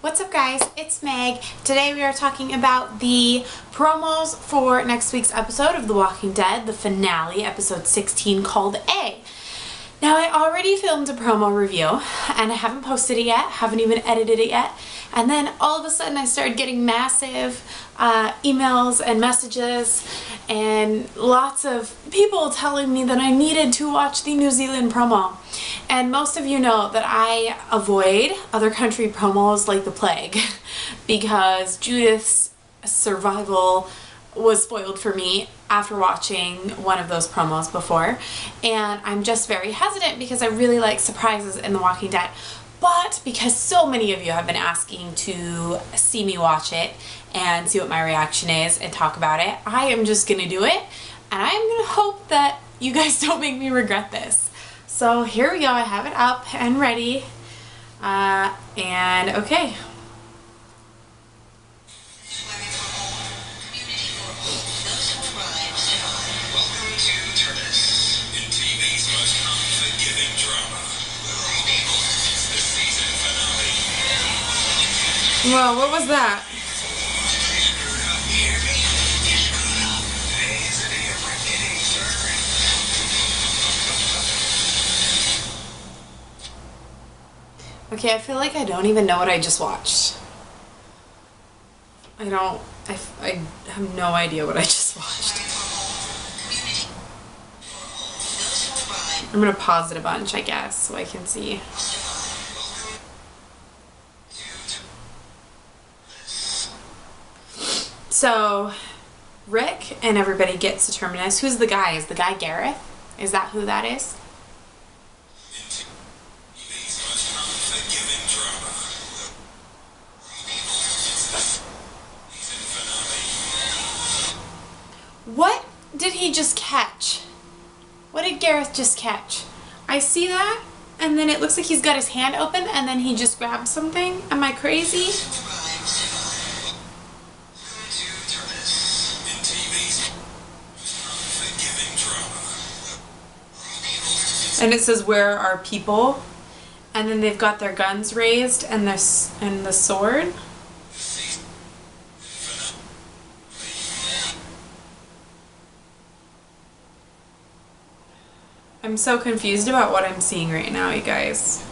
What's up guys, it's Meg. Today we are talking about the promos for next week's episode of The Walking Dead, the finale, episode 16, called A. Now I already filmed a promo review and I haven't posted it yet, haven't even edited it yet, and then all of a sudden I started getting massive emails and messages and lots of people telling me that I needed to watch the New Zealand promo. And most of you know that I avoid other country promos like the plague because Judith's survival was spoiled for me after watching one of those promos before, and I'm just very hesitant because I really like surprises in The Walking Dead. But because so many of you have been asking to see me watch it and see what my reaction is and talk about it, I am just gonna do it, and I am gonna hope that you guys don't make me regret this. So here we go, I have it up and ready, and okay. Welcome to Terminus, in TV's most unforgiving drama. It's the season finale. Whoa, what was that? Okay, I feel like I don't even know what I just watched. I have no idea what I just watched. I'm gonna pause it a bunch, I guess, so I can see. So, Rick and everybody gets to Terminus. Who's the guy? Is the guy Gareth? Is that who that is? What did he just catch? What did Gareth just catch? I see that, and then it looks like he's got his hand open, and then he just grabbed something. Am I crazy? And it says, "Where are people?" And then they've got their guns raised and the sword. I'm so confused about what I'm seeing right now, you guys.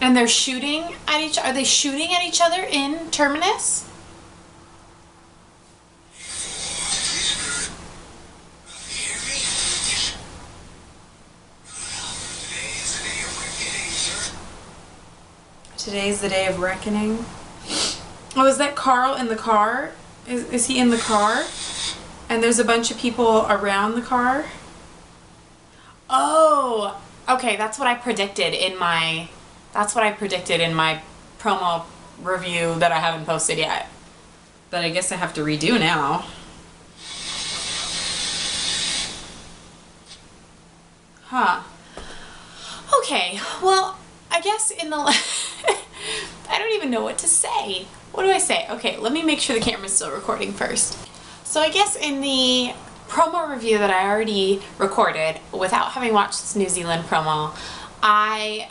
And they're shooting at each other. Are they shooting at each other in Terminus? Today's the day of reckoning. Oh, is that Carl in the car? Is he in the car? And there's a bunch of people around the car? Oh, okay, that's what I predicted in my promo review that I haven't posted yet. But I guess I have to redo now. Huh. Okay, well, I guess in the I don't even know what to say. What do I say? Okay, let me make sure the camera's still recording first. So I guess in the promo review that I already recorded, without having watched this New Zealand promo, I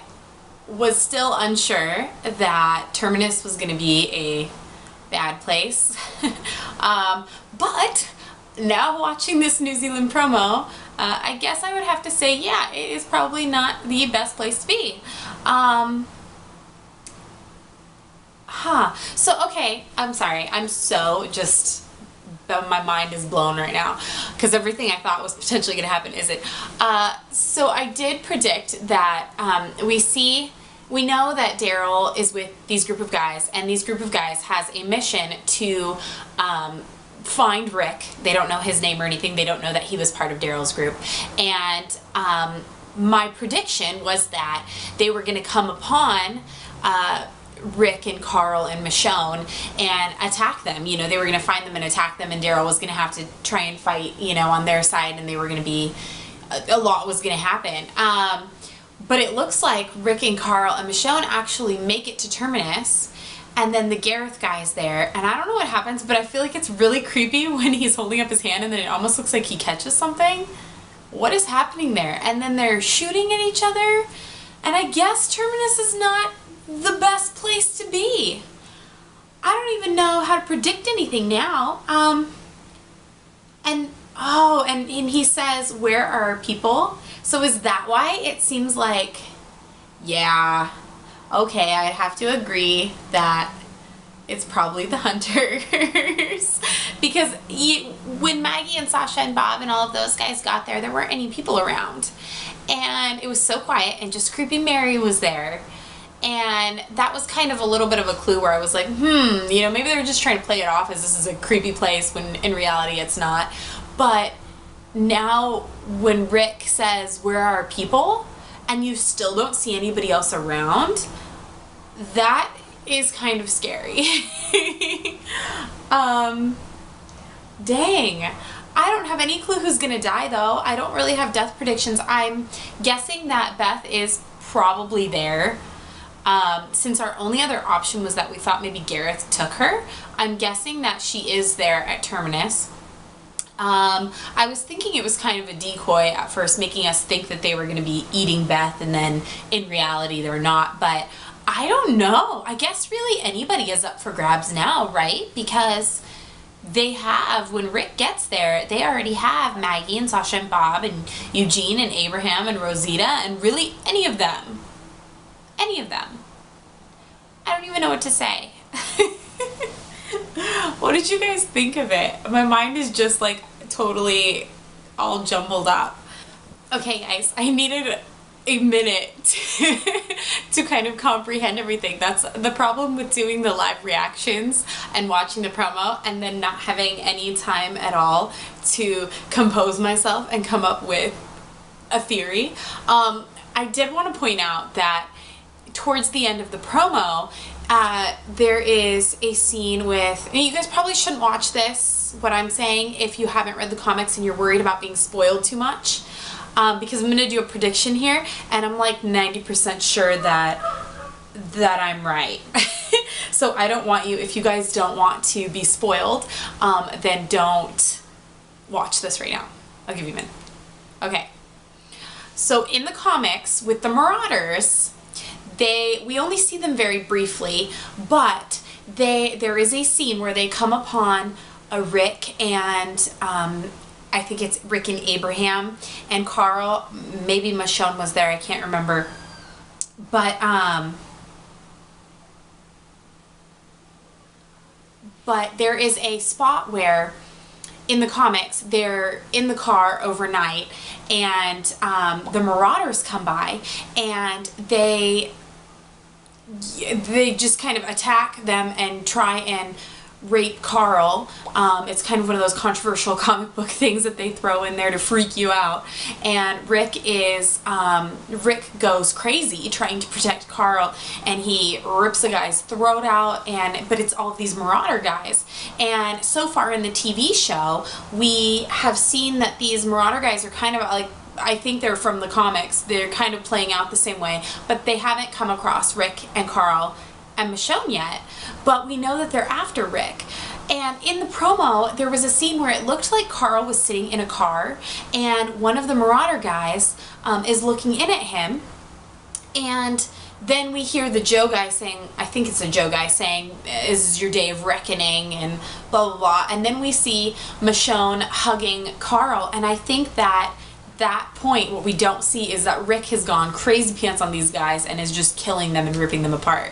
was still unsure that Terminus was going to be a bad place. But now watching this New Zealand promo, I guess I would have to say, yeah, it is probably not the best place to be. So, okay, I'm sorry. I'm so just... my mind is blown right now because everything I thought was potentially going to happen isn't. So I did predict that we know that Daryl is with these group of guys, and these group of guys has a mission to find Rick. They don't know his name or anything. They don't know that he was part of Daryl's group. And my prediction was that they were going to come upon Rick and Carl and Michonne and attack them. You know, they were going to find them and attack them, and Daryl was going to have to try and fight, you know, on their side, and they were going to be, a lot was going to happen. But it looks like Rick and Carl and Michonne actually make it to Terminus, and then the Gareth guy's there, and I don't know what happens, but I feel like it's really creepy when he's holding up his hand and then it almost looks like he catches something. What is happening there? And then they're shooting at each other, And I guess Terminus is not the best place to be. I don't even know how to predict anything now. And he says, where are our people? So is that why it seems like, yeah, okay, I'd have to agree that it's probably the hunters. Because when Maggie and Sasha and Bob and all of those guys got there, there weren't any people around. And it was so quiet, and just Creepy Mary was there. And that was kind of a little bit of a clue where I was like, you know, maybe they're just trying to play it off as this is a creepy place when in reality it's not. But now when Rick says, where are our people? And you still don't see anybody else around, that is kind of scary. Dang. I don't have any clue who's gonna die though. I don't really have death predictions. I'm guessing that Beth is probably there. Since our only other option was that we thought maybe Gareth took her, I'm guessing that she is there at Terminus. I was thinking it was kind of a decoy at first, making us think that they were going to be eating Beth, and then in reality they're not. But I don't know. I guess really anybody is up for grabs now, right? Because they have, when Rick gets there, they already have Maggie and Sasha and Bob and Eugene and Abraham and Rosita, and really any of them. Any of them. I don't even know what to say. What did you guys think of it? My mind is just like totally all jumbled up. Okay guys, I needed a minute to kind of comprehend everything. That's the problem with doing the live reactions and watching the promo and then not having any time at all to compose myself and come up with a theory. I did want to point out that towards the end of the promo, there is a scene with, and you guys probably shouldn't watch this, what I'm saying, if you haven't read the comics and you're worried about being spoiled too much, because I'm going to do a prediction here, and I'm like 90% sure that I'm right. So I don't want you, if you guys don't want to be spoiled, then don't watch this right now. I'll give you a minute. Okay. So in the comics, with the Marauders, we only see them very briefly, but there is a scene where they come upon a Rick and I think it's Rick and Abraham and Carl, maybe Michonne was there, I can't remember, but there is a spot where in the comics they're in the car overnight and the Marauders come by and they just kind of attack them and try and rape Carl. It's kind of one of those controversial comic book things that they throw in there to freak you out. And Rick goes crazy trying to protect Carl, and he rips a guy's throat out, but it's all of these Marauder guys. And so far in the TV show, we have seen that these Marauder guys are kind of like, I think they're from the comics, they're kind of playing out the same way, but they haven't come across Rick and Carl and Michonne yet, but we know that they're after Rick. And in the promo, there was a scene where it looked like Carl was sitting in a car, and one of the Marauder guys is looking in at him, and then we hear the Joe guy saying, I think it's a Joe guy saying, "This is your day of reckoning," and blah, blah, blah. And then we see Michonne hugging Carl, and I think that point, what we don't see is that Rick has gone crazy pants on these guys and is just killing them and ripping them apart.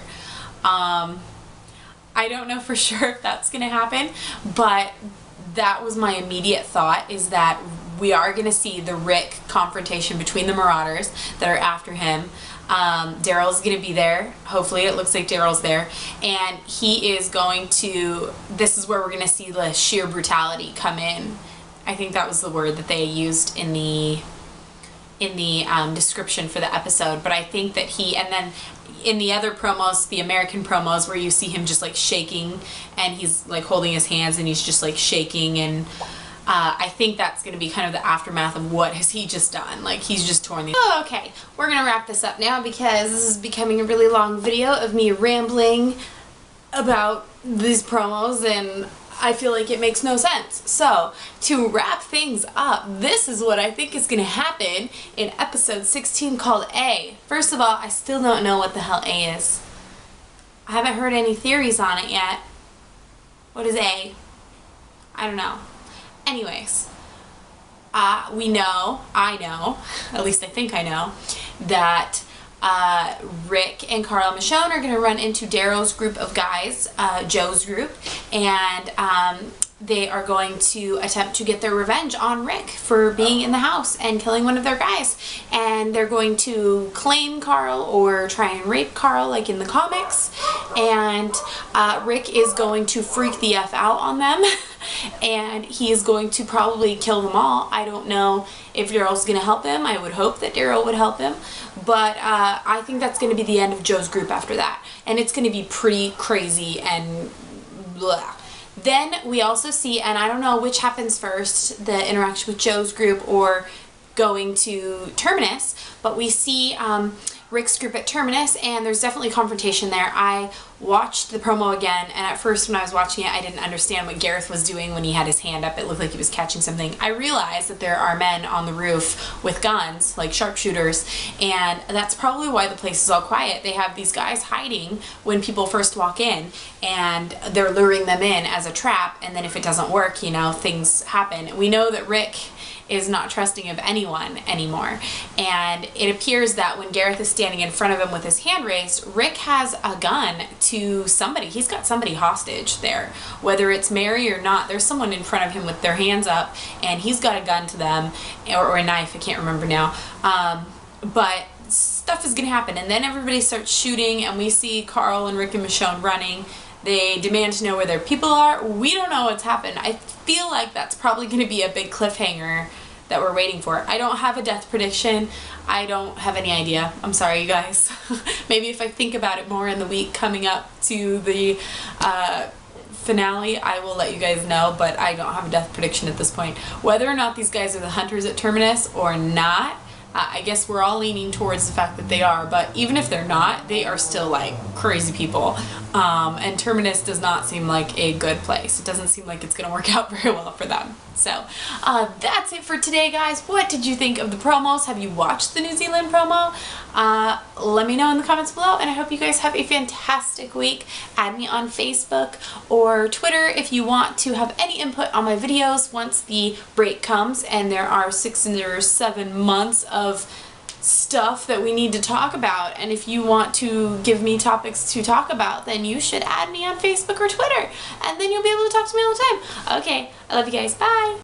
I don't know for sure if that's going to happen, but that was my immediate thought, is that we are going to see the Rick confrontation between the Marauders that are after him. Daryl's going to be there. Hopefully it looks like Daryl's there. And he is going to, this is where we're going to see the sheer brutality come in. I think that was the word that they used in the description for the episode. But I think that and then in the other promos, the American promos, where you see him just like shaking and he's like holding his hands and he's just like shaking, and I think that's going to be kind of the aftermath of what has he just done. Like, he's just torn these. Oh, okay, we're going to wrap this up now because this is becoming a really long video of me rambling about these promos, and I feel like it makes no sense. So, to wrap things up, this is what I think is going to happen in episode 16 called A. First of all, I still don't know what the hell A is. I haven't heard any theories on it yet. What is A? I don't know. Anyways, I know, at least I think I know, that Rick and Carl and Michonne are going to run into Daryl's group of guys, Joe's group, and they are going to attempt to get their revenge on Rick for being in the house and killing one of their guys. And they're going to claim Carl or try and rape Carl like in the comics. And Rick is going to freak the F out on them. And he is going to probably kill them all. I don't know if Daryl's going to help him. I would hope that Daryl would help him. But I think that's going to be the end of Joe's group after that. And it's going to be pretty crazy and blah. Then we also see, and I don't know which happens first, the interaction with Joe's group or going to Terminus, but we see Rick's group at Terminus, and there's definitely confrontation there. I watched the promo again, and at first when I was watching it, I didn't understand what Gareth was doing when he had his hand up. It looked like he was catching something. I realized that there are men on the roof with guns, like sharpshooters, and that's probably why the place is all quiet. They have these guys hiding when people first walk in, and they're luring them in as a trap, and then if it doesn't work, you know, things happen. We know that Rick is not trusting of anyone anymore, and it appears that when Gareth is standing in front of him with his hand raised, Rick has a gun to somebody. He's got somebody hostage there, whether it's Mary or not. There's someone in front of him with their hands up, and he's got a gun to them, or a knife, I can't remember now, but stuff is gonna happen. And then everybody starts shooting, and we see Carl and Rick and Michonne running. They demand to know where their people are. We don't know what's happened. I feel like that's probably going to be a big cliffhanger that we're waiting for. I don't have a death prediction. I don't have any idea. I'm sorry, you guys. Maybe if I think about it more in the week coming up to the finale, I will let you guys know, but I don't have a death prediction at this point. Whether or not these guys are the hunters at Terminus or not, I guess we're all leaning towards the fact that they are, but even if they're not, they are still like crazy people. And Terminus does not seem like a good place. It doesn't seem like it's going to work out very well for them. So that's it for today, guys. What did you think of the promos? Have you watched the New Zealand promo? Let me know in the comments below, and I hope you guys have a fantastic week. Add me on Facebook or Twitter if you want to have any input on my videos once the break comes and there are 6 or 7 months of stuff that we need to talk about. And if you want to give me topics to talk about, then you should add me on Facebook or Twitter, and then you'll be able to talk to me all the time. Okay, I love you guys. Bye!